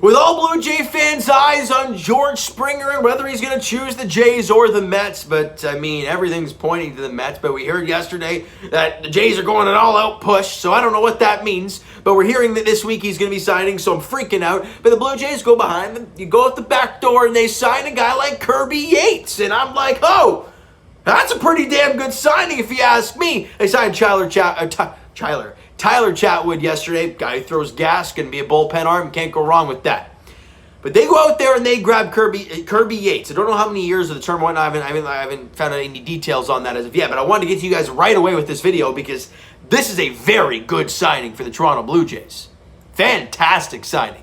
With all Blue Jay fans' eyes on George Springer and whether he's going to choose the Jays or the Mets, but I mean, everything's pointing to the Mets, but we heard yesterday that the Jays are going an all-out push, so I don't know what that means, but we're hearing that this week he's going to be signing, so I'm freaking out, but the Blue Jays go behind them, you go out the back door, and they sign a guy like Kirby Yates, and I'm like, oh, that's a pretty damn good signing if you ask me. They signed Tyler Chatwood yesterday. Guy who throws gas, going to be a bullpen arm. Can't go wrong with that. But they go out there and they grab Kirby Yates. I don't know how many years of the term went. I haven't found out any details on that as of yet. But I wanted to get to you guys right away with this video because this is a very good signing for the Toronto Blue Jays. Fantastic signing.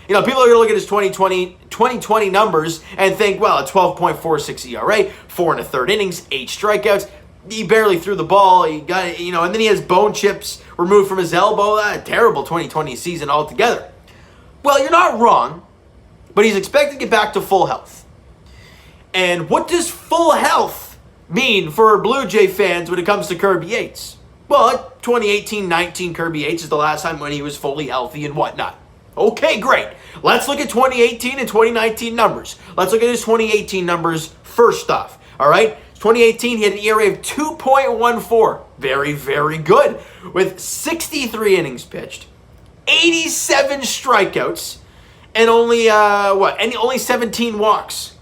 You know, people are going to look at his 2020 numbers and think, well, a 12.46 ERA, 4 1/3 innings, 8 strikeouts. He barely threw the ball. He got, you know, and then he has bone chips removed from his elbow. A terrible 2020 season altogether. Well, you're not wrong, but he's expected to get back to full health. And what does full health mean for Blue Jay fans when it comes to Kirby Yates? Well, 2018-19 Kirby Yates is the last time when he was fully healthy and whatnot. Okay, great. Let's look at 2018 and 2019 numbers. Let's look at his 2018 numbers first off, all right? 2018, he had an ERA of 2.14. Very, very good. With 63 innings pitched, 87 strikeouts, and only 17 walks.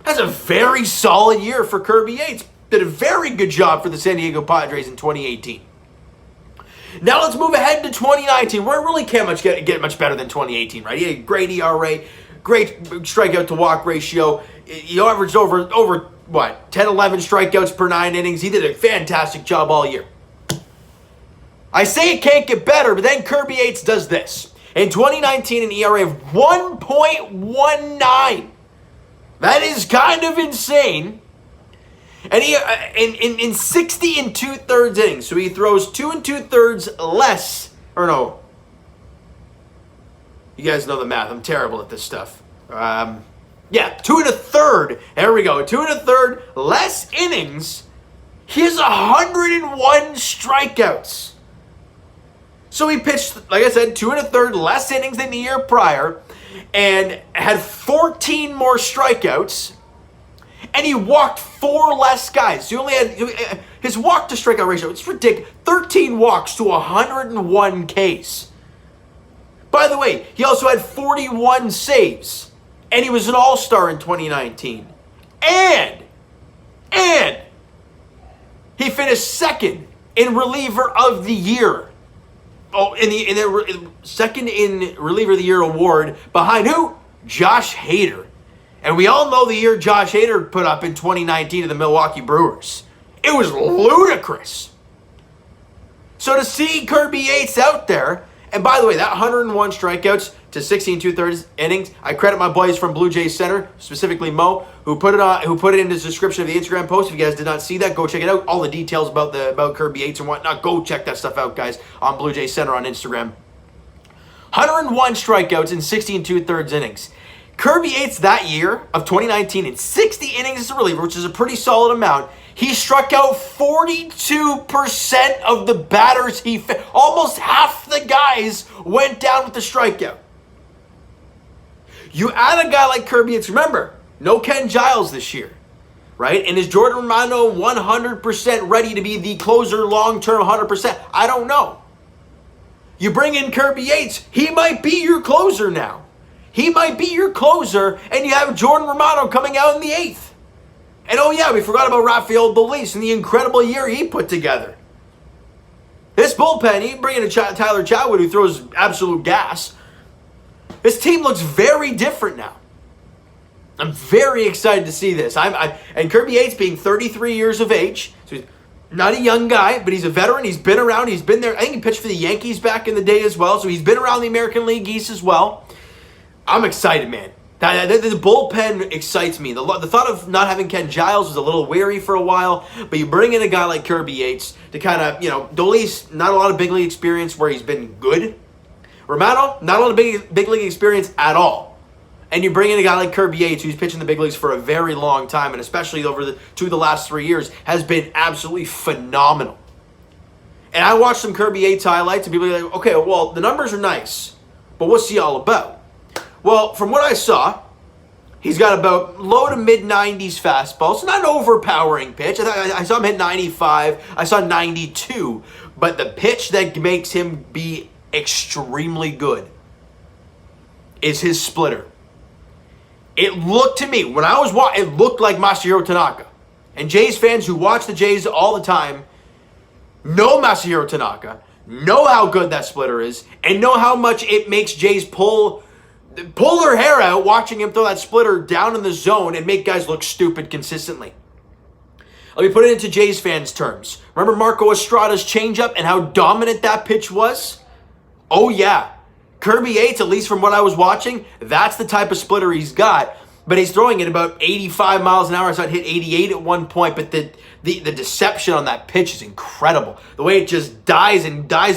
That's a very solid year for Kirby Yates. Did a very good job for the San Diego Padres in 2018. Now let's move ahead to 2019, where it really can't get much better than 2018, right? He had a great ERA, great strikeout to walk ratio. He averaged over 10, 11 strikeouts per 9 innings. He did a fantastic job all year. I say it can't get better, but then Kirby Yates does this. In 2019, an ERA of 1.19. That is kind of insane. And he in 60 2/3 innings, so he throws 2 2/3 less, or no. You guys know the math. I'm terrible at this stuff. Yeah, 2 1/3. There we go. 2 1/3 less innings. He has 101 strikeouts. So he pitched, like I said, 2 1/3 less innings than the year prior, and had 14 more strikeouts. And he walked 4 less guys. He only had his walk to strikeout ratio. It's ridiculous. 13 walks to 101 Ks. By the way, he also had 41 saves. And he was an all-star in 2019. And he finished second in reliever of the year. Oh, in the second in reliever of the year award behind who? Josh Hader. And we all know the year Josh Hader put up in 2019 to the Milwaukee Brewers. It was ludicrous. So to see Kirby Yates out there, and by the way, that 101 strikeouts to 16 2/3 innings, I credit my boys from Blue Jays Center, specifically Mo, who put it in the description of the Instagram post. If you guys did not see that, go check it out. All the details about Kirby Yates and whatnot, go check that stuff out, guys, on Blue Jays Center on Instagram. 101 strikeouts in 16 2/3 innings. Kirby Yates that year of 2019 in 60 innings as a reliever, which is a pretty solid amount, he struck out 42% of the batters he faced. Almost half the guys went down with the strikeout. You add a guy like Kirby Yates, remember, no Ken Giles this year, right? And is Jordan Romano 100% ready to be the closer long-term 100%? I don't know. You bring in Kirby Yates, he might be your closer now. He might be your closer, and you have Jordan Romano coming out in the 8th. And oh yeah, we forgot about Rafael Dolis and the incredible year he put together. This bullpen, you bring in a Tyler Chatwood who throws absolute gas. This team looks very different now. I'm very excited to see this. And Kirby Yates being 33 years of age, so he's not a young guy, but he's a veteran. He's been around. He's been there. I think he pitched for the Yankees back in the day as well, so he's been around the American League East as well. I'm excited, man. The bullpen excites me. The thought of not having Ken Giles was a little weary for a while, but you bring in a guy like Kirby Yates to kind of, Dolis, not a lot of big league experience where he's been good. Romano, not a lot of big league experience at all. And you bring in a guy like Kirby Yates, who's pitching the big leagues for a very long time, and especially over the last 3 years, has been absolutely phenomenal. And I watched some Kirby Yates highlights, and people are like, okay, well, the numbers are nice, but what's he all about? Well, from what I saw, he's got about low to mid-90s fastball. So not an overpowering pitch. I saw him hit 95. I saw 92. But the pitch that makes him be extremely good is his splitter. It looked to me, when I was watching, it looked like Masahiro Tanaka. And Jays fans who watch the Jays all the time know Masahiro Tanaka, know how good that splitter is, and know how much it makes Jays pull their hair out watching him throw that splitter down in the zone and make guys look stupid consistently. Let me put it into Jays fans' terms. Remember Marco Estrada's changeup and how dominant that pitch was? Oh yeah. Kirby Yates, at least from what I was watching, that's the type of splitter he's got. But he's throwing it about 85 miles an hour. I saw it hit 88 at one point. But the deception on that pitch is incredible. The way it just dies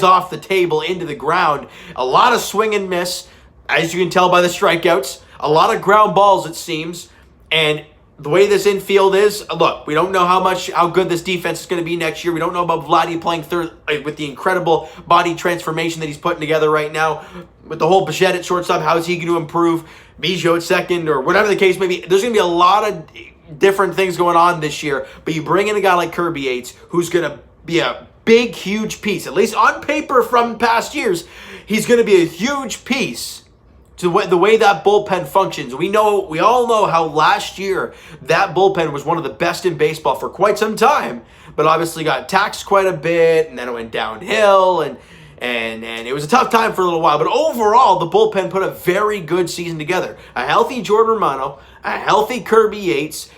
off the table into the ground. A lot of swing and miss, as you can tell by the strikeouts. A lot of ground balls, it seems. And the way this infield is, look, we don't know how good this defense is going to be next year. We don't know about Vladdy playing third with the incredible body transformation that he's putting together right now. With the whole Bichette at shortstop, how is he going to improve? Bijou at second, or whatever the case may be. There's going to be a lot of different things going on this year. But you bring in a guy like Kirby Yates, who's going to be a big, huge piece. At least on paper from past years, he's going to be a huge piece to the way that bullpen functions. We all know how last year that bullpen was one of the best in baseball for quite some time, but obviously got taxed quite a bit, and then it went downhill, and it was a tough time for a little while. But overall, the bullpen put a very good season together. A healthy Jordan Romano, a healthy Kirby Yates.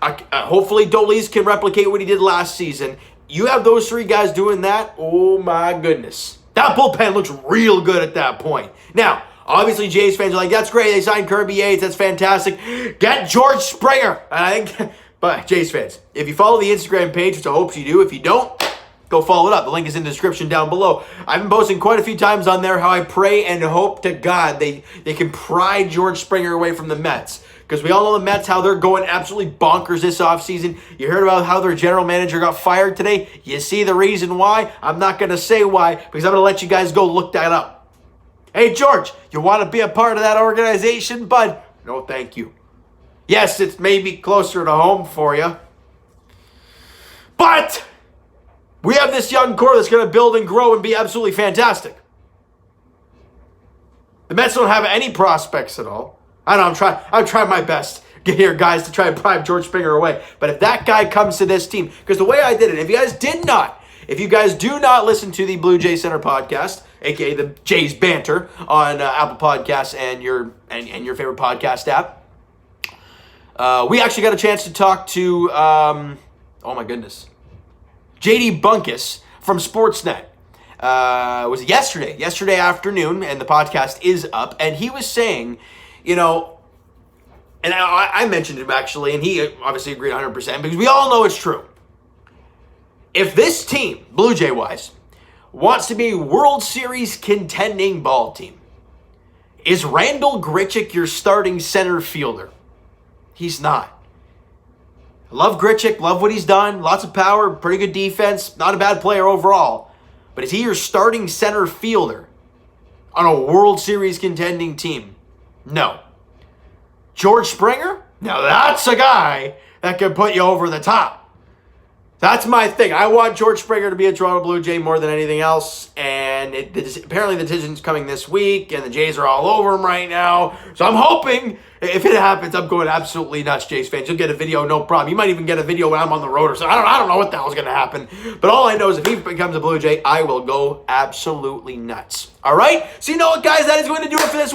Hopefully, Dolis can replicate what he did last season. You have those three guys doing that. Oh my goodness, that bullpen looks real good at that point. Now, obviously, Jays fans are like, that's great. They signed Kirby Yates. That's fantastic. Get George Springer. And I think, but Jays fans, if you follow the Instagram page, which I hope you do, if you don't, go follow it up. The link is in the description down below. I've been posting quite a few times on there how I pray and hope to God they can pry George Springer away from the Mets. Because we all know the Mets, how they're going absolutely bonkers this offseason. You heard about how their general manager got fired today. You see the reason why? I'm not going to say why, because I'm going to let you guys go look that up. Hey, George, you want to be a part of that organization, bud? No, thank you. Yes, it's maybe closer to home for you. But we have this young core that's going to build and grow and be absolutely fantastic. The Mets don't have any prospects at all. I know, I'm trying my best here, guys, to try and bribe George Springer away. But if that guy comes to this team, because the way I did it, if you guys do not listen to the Blue Jay Center podcast, aka the Jays Banter on Apple Podcasts and your favorite podcast app, we actually got a chance to talk to oh my goodness, JD Bunkus from Sportsnet. Was it yesterday afternoon, and the podcast is up, and he was saying, you know, and I mentioned him actually, and he obviously agreed 100% because we all know it's true. If this team, Blue Jay wise, wants to be a World Series contending ball team, is Randall Grichuk your starting center fielder? He's not. I love Grichuk, love what he's done, lots of power, pretty good defense, not a bad player overall. But is he your starting center fielder on a World Series contending team? No. George Springer? Now that's a guy that can put you over the top. That's my thing. I want George Springer to be a Toronto Blue Jay more than anything else. And apparently the decision's coming this week, and the Jays are all over him right now. So I'm hoping, if it happens, I'm going absolutely nuts, Jays fans. You'll get a video, no problem. You might even get a video when I'm on the road or something. I don't know what the hell's going to happen. But all I know is if he becomes a Blue Jay, I will go absolutely nuts. All right? So you know what, guys? That is going to do it for this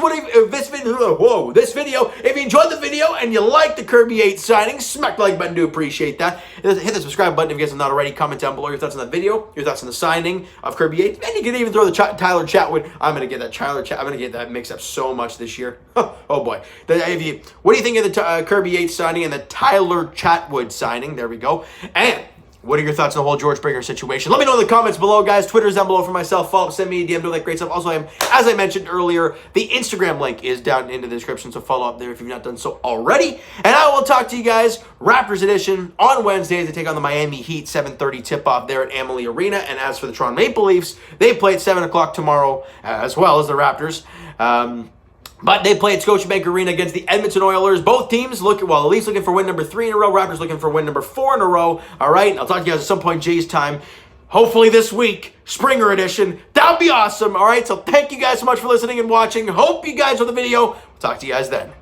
video. If you enjoyed the video and you like the Kirby Yates signing, smack the like button. Do appreciate that. Hit the subscribe button if you guys have not already. Comment down below your thoughts on that video, your thoughts on the signing of Kirby Yates. And you can even throw the Tyler Chatwood. I'm going to get that Tyler Chat. I'm going to get that mix up so much this year. Oh boy. What do you think of the Kirby Yates signing and the Tyler Chatwood signing? There we go. And what are your thoughts on the whole George Springer situation? Let me know in the comments below, guys. Twitter's down below for myself. Follow, send me a DM, do that great stuff. Also, as I mentioned earlier, the Instagram link is down in the description, so follow up there if you've not done so already. And I will talk to you guys, Raptors edition, on Wednesdays. They take on the Miami Heat, 7:30 tip-off there at Amalie Arena. And as for the Toronto Maple Leafs, they play at 7 o'clock tomorrow, as well as the Raptors. But they play at Scotiabank Arena against the Edmonton Oilers. Both teams the Leafs looking for win number 3 in a row. Raptors looking for win number 4 in a row. All right, I'll talk to you guys at some point Jays time. Hopefully this week, Springer edition. That would be awesome. All right, so thank you guys so much for listening and watching. Hope you guys saw the video. We'll talk to you guys then.